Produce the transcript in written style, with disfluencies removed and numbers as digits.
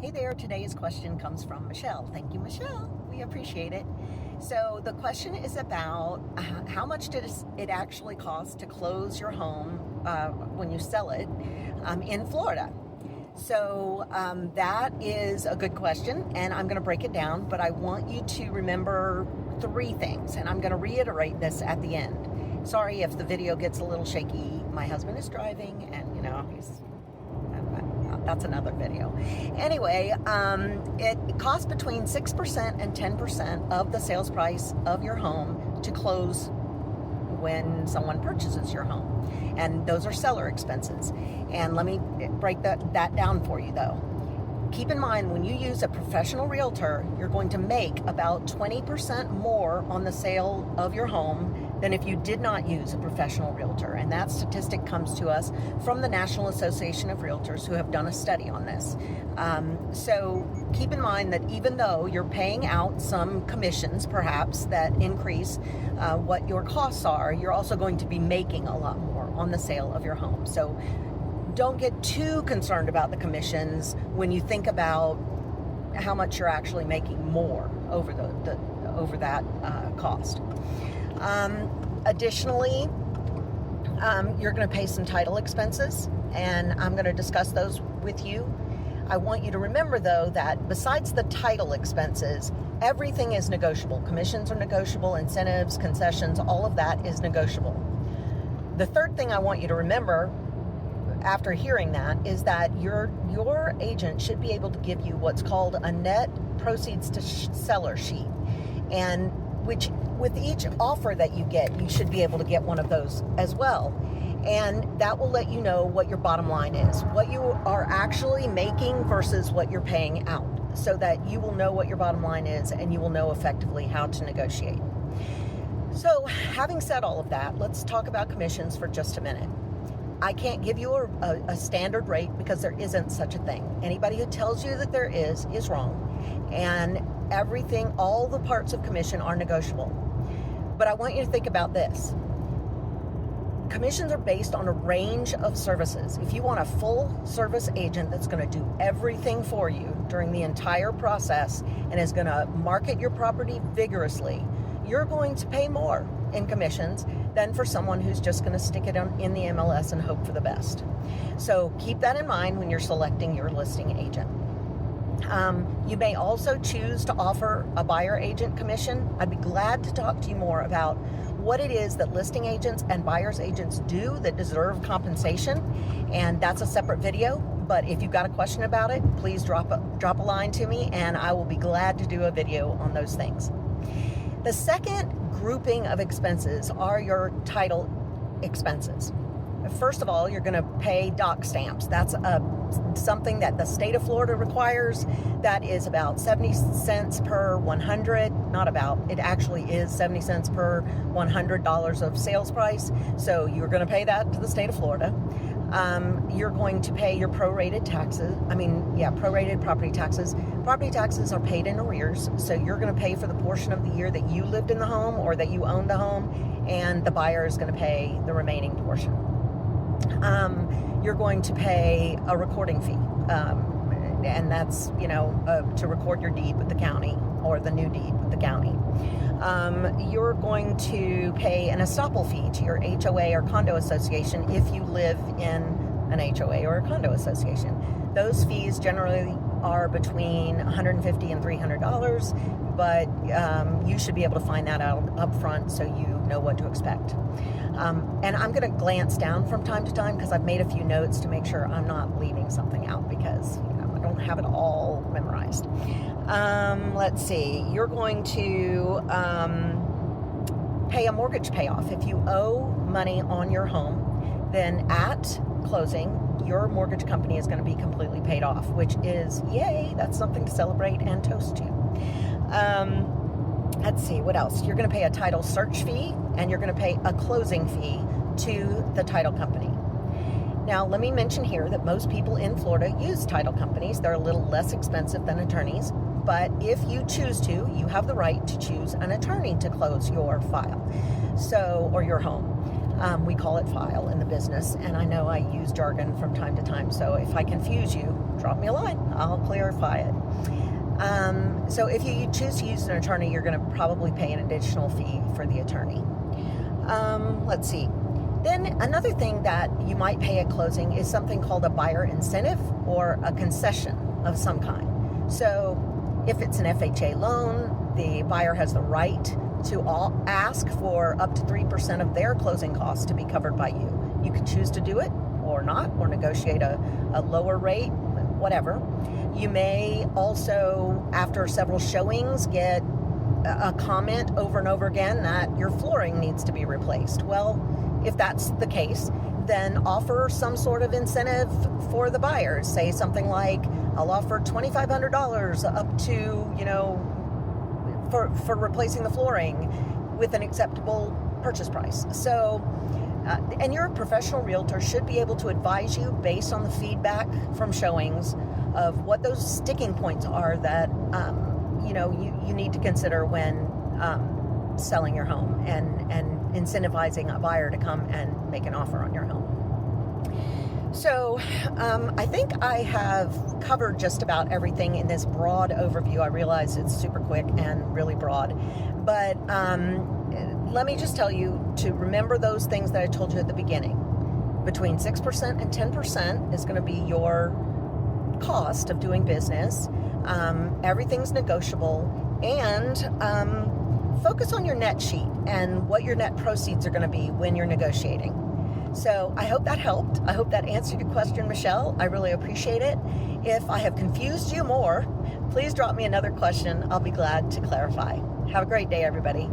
Hey there, today's question comes from Michelle. Thank you, Michelle. We appreciate it. So the question is about how much did it actually cost to close your home when you sell it in Florida? So that is a good question, and I'm going to break it down, but I want you to remember three things, and I'm going to reiterate this at the end. Sorry if the video gets a little shaky. My husband is driving, and that's another video. Anyway, it costs between 6% and 10% of the sales price of your home to close when someone purchases your home. And those are seller expenses. And let me break that down for you though. Keep in mind, when you use a professional realtor, you're going to make about 20% more on the sale of your home than if you did not use a professional realtor. And that statistic comes to us from the National Association of Realtors, who have done a study on this. So keep in mind that even though you're paying out some commissions, perhaps, that increase what your costs are, you're also going to be making a lot more on the sale of your home. So don't get too concerned about the commissions when you think about how much you're actually making more over over that cost. Additionally, you're going to pay some title expenses, and I'm going to discuss those with you. I want you to remember, though, that besides the title expenses, everything is negotiable. Commissions are negotiable, incentives, concessions, all of that is negotiable. The third thing I want you to remember after hearing that is that your agent should be able to give you what's called a net proceeds to seller sheet, and which with each offer that you get, you should be able to get one of those as well. And that will let you know what your bottom line is, what you are actually making versus what you're paying out, so that you will know what your bottom line is and you will know effectively how to negotiate. So having said all of that, let's talk about commissions for just a minute. I can't give you a standard rate because there isn't such a thing. Anybody who tells you that there is wrong. And everything, all the parts of commission are negotiable. But I want you to think about this. Commissions are based on a range of services. If you want a full service agent that's going to do everything for you during the entire process and is going to market your property vigorously, you're going to pay more in commissions than for someone who's just going to stick it in the MLS and hope for the best. So keep that in mind when you're selecting your listing agent. You may also choose to offer a buyer agent commission. I'd be glad to talk to you more about what it is that listing agents and buyers agents do that deserve compensation, and that's a separate video. But if you've got a question about it, please drop a line to me, and I will be glad to do a video on those things. The second grouping of expenses are your title expenses. First of all, you're going to pay doc stamps. That's something that the state of Florida requires. That is about 70 cents per 100, not about, it actually is 70 cents per $100 of sales price. So you're going to pay that to the state of Florida. You're going to pay your prorated property taxes. Property taxes are paid in arrears, so you're going to pay for the portion of the year that you lived in the home or that you owned the home, and the buyer is going to pay the remaining portion. You're going to pay a recording fee, and that's, to record your deed with the county or the new deed with the county. You're going to pay an estoppel fee to your HOA or condo association if you live in an HOA or a condo association. Those fees generally are between $150 and $300, but you should be able to find that out up front so you know what to expect. And I'm going to glance down from time to time because I've made a few notes to make sure I'm not leaving something out because I don't have it all memorized. Let's see. You're going to pay a mortgage payoff. If you owe money on your home, then at closing, your mortgage company is going to be completely paid off, which is, yay, that's something to celebrate and toast to. Let's see, what else? You're going to pay a title search fee, and you're going to pay a closing fee to the title company. Now, let me mention here that most people in Florida use title companies. They're a little less expensive than attorneys, but if you choose to, you have the right to choose an attorney to close your file, or your home. We call it file in the business, and I know I use jargon from time to time, so if I confuse you, drop me a line. I'll clarify it. So if you choose to use an attorney, you're going to probably pay an additional fee for the attorney. Let's see. Then another thing that you might pay at closing is something called a buyer incentive or a concession of some kind. So if it's an FHA loan, the buyer has the right to ask for up to 3% of their closing costs to be covered by you. You can choose to do it or not, or negotiate a lower rate, whatever. You may also, after several showings, get a comment over and over again that your flooring needs to be replaced. Well, if that's the case, then offer some sort of incentive for the buyers. Say something like, I'll offer $2,500 up to, for replacing the flooring with an acceptable purchase price. So, and your professional realtor should be able to advise you based on the feedback from showings of what those sticking points are that, you need to consider when selling your home and incentivizing a buyer to come and make an offer on your home. So I think I have covered just about everything in this broad overview. I realize it's super quick and really broad, but let me just tell you to remember those things that I told you at the beginning. Between 6% and 10% is going to be your cost of doing business. Everything's negotiable, and focus on your net sheet and what your net proceeds are going to be when you're negotiating. So I hope that helped. I hope that answered your question, Michelle. I really appreciate it. If I have confused you more, please drop me another question. I'll be glad to clarify. Have a great day, everybody.